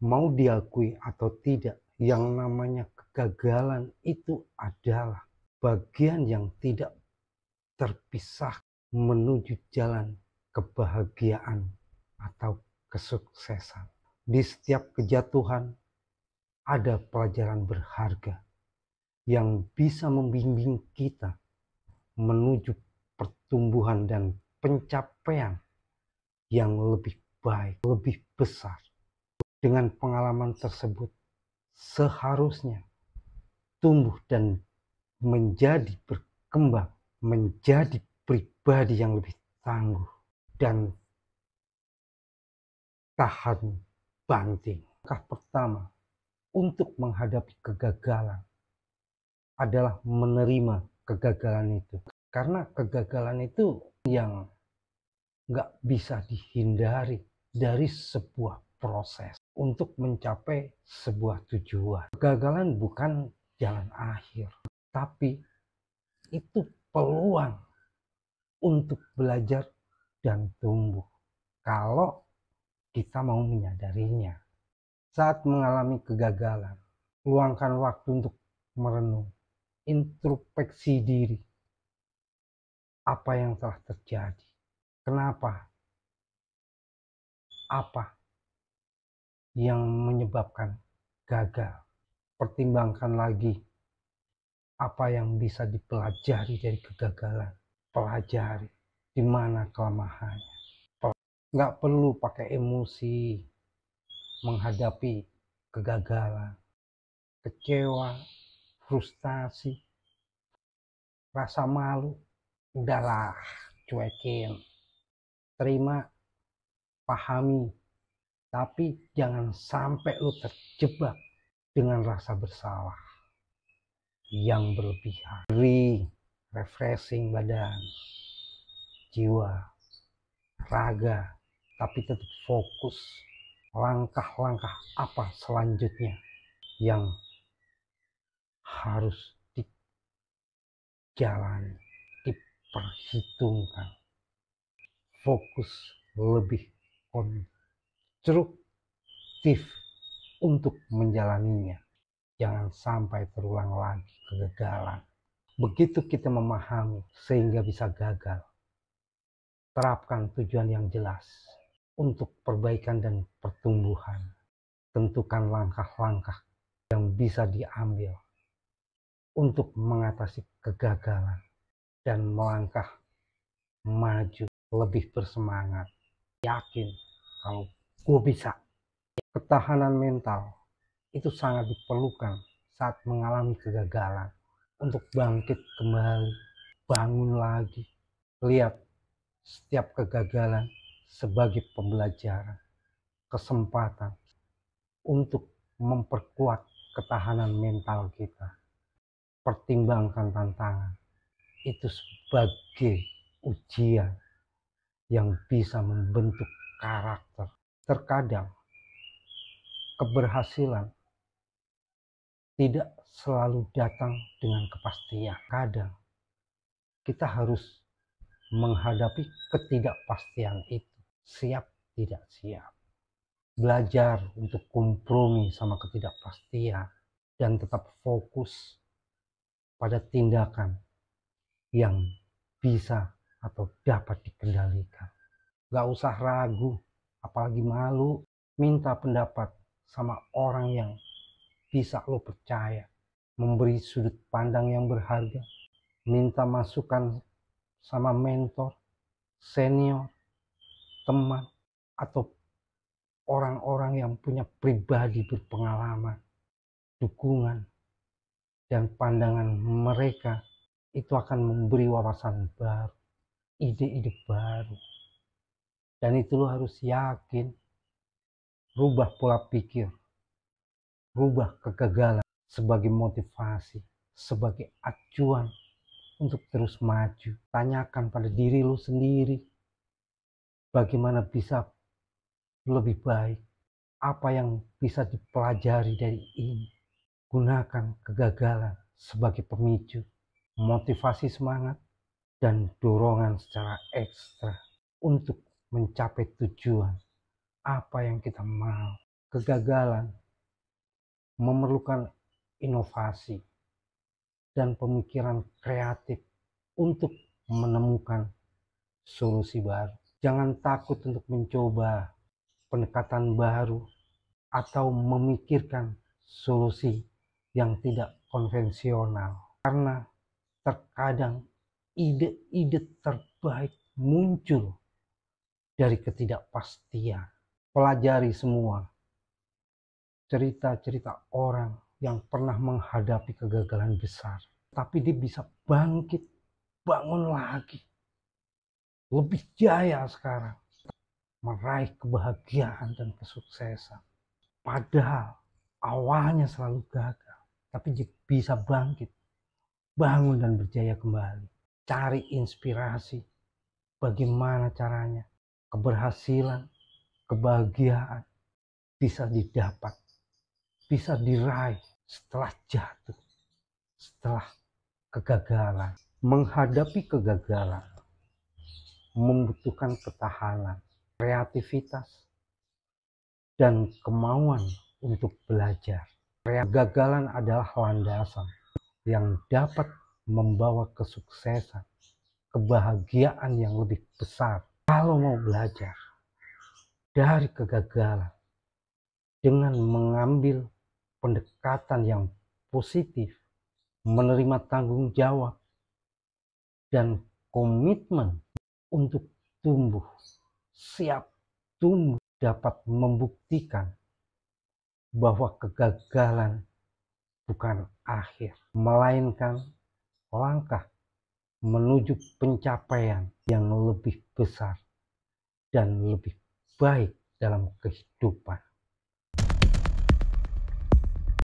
Mau diakui atau tidak, yang namanya kegagalan itu adalah bagian yang tidak terpisah menuju jalan kebahagiaan atau kesuksesan. Di setiap kejatuhan ada pelajaran berharga yang bisa membimbing kita menuju pertumbuhan dan pencapaian yang lebih baik, lebih besar. Dengan pengalaman tersebut, seharusnya tumbuh dan menjadi berkembang, menjadi pribadi yang lebih tangguh dan tahan banting. Langkah pertama untuk menghadapi kegagalan adalah menerima kegagalan itu. Karena kegagalan itu yang nggak bisa dihindari dari sebuah proses untuk mencapai sebuah tujuan. Kegagalan bukan jalan akhir, tapi itu peluang untuk belajar dan tumbuh kalau kita mau menyadarinya. Saat mengalami kegagalan, luangkan waktu untuk merenung, introspeksi diri. Apa yang telah terjadi? Kenapa? Apa yang menyebabkan gagal? Pertimbangkan lagi apa yang bisa dipelajari dari kegagalan. Pelajari di mana kelemahannya. Nggak perlu pakai emosi menghadapi kegagalan, kecewa, frustasi, rasa malu. Udahlah, cuekin, terima, pahami, tapi jangan sampai lu terjebak dengan rasa bersalah yang berlebihan. Refreshing badan, jiwa, raga, tapi tetap fokus. Langkah-langkah apa selanjutnya yang harus dijalani, diperhitungkan. Fokus lebih konstruktif untuk menjalaninya. Jangan sampai terulang lagi kegagalan. Begitu kita memahami sehingga bisa gagal, terapkan tujuan yang jelas untuk perbaikan dan pertumbuhan. Tentukan langkah-langkah yang bisa diambil untuk mengatasi kegagalan dan melangkah maju lebih bersemangat. Yakin kalau gue bisa. Ketahanan mental itu sangat diperlukan saat mengalami kegagalan untuk bangkit kembali, bangun lagi. Lihat setiap kegagalan sebagai pembelajaran, kesempatan untuk memperkuat ketahanan mental kita. Pertimbangkan tantangan itu sebagai ujian yang bisa membentuk karakter. Terkadang keberhasilan tidak selalu datang dengan kepastian. Kadang kita harus menghadapi ketidakpastian itu. Siap tidak siap. Belajar untuk kompromi sama ketidakpastian dan tetap fokus pada tindakan yang bisa atau dapat dikendalikan. Gak usah ragu, apalagi malu, minta pendapat sama orang yang bisa lo percaya, memberi sudut pandang yang berharga, minta masukan sama mentor, senior, teman, atau orang-orang yang punya pribadi berpengalaman. Dukungan dan pandangan mereka itu akan memberi wawasan baru, ide-ide baru. Dan itu lo harus yakin, rubah pola pikir, rubah kegagalan sebagai motivasi, sebagai acuan untuk terus maju. Tanyakan pada diri lo sendiri, bagaimana bisa lebih baik, apa yang bisa dipelajari dari ini. Gunakan kegagalan sebagai pemicu, motivasi semangat, dan dorongan secara ekstra untuk mencapai tujuan apa yang kita mau. Kegagalan memerlukan inovasi dan pemikiran kreatif untuk menemukan solusi baru. Jangan takut untuk mencoba pendekatan baru atau memikirkan solusi yang tidak konvensional, karena terkadang ide-ide terbaik muncul dari ketidakpastian. Pelajari semua cerita-cerita orang yang pernah menghadapi kegagalan besar, tapi dia bisa bangkit, bangun lagi, lebih jaya sekarang, meraih kebahagiaan dan kesuksesan. Padahal awalnya selalu gagal, tapi dia bisa bangkit, bangun dan berjaya kembali. Cari inspirasi, bagaimana caranya keberhasilan, kebahagiaan bisa didapat, bisa diraih setelah jatuh, setelah kegagalan. Menghadapi kegagalan membutuhkan ketahanan, kreativitas, dan kemauan untuk belajar. Kegagalan adalah landasan yang dapat membawa kesuksesan, kebahagiaan yang lebih besar. Kalau mau belajar dari kegagalan dengan mengambil pendekatan yang positif, menerima tanggung jawab, dan komitmen untuk tumbuh, siap tumbuh, dapat membuktikan bahwa kegagalan bukan akhir, melainkan langkah menuju pencapaian yang lebih besar dan lebih baik dalam kehidupan.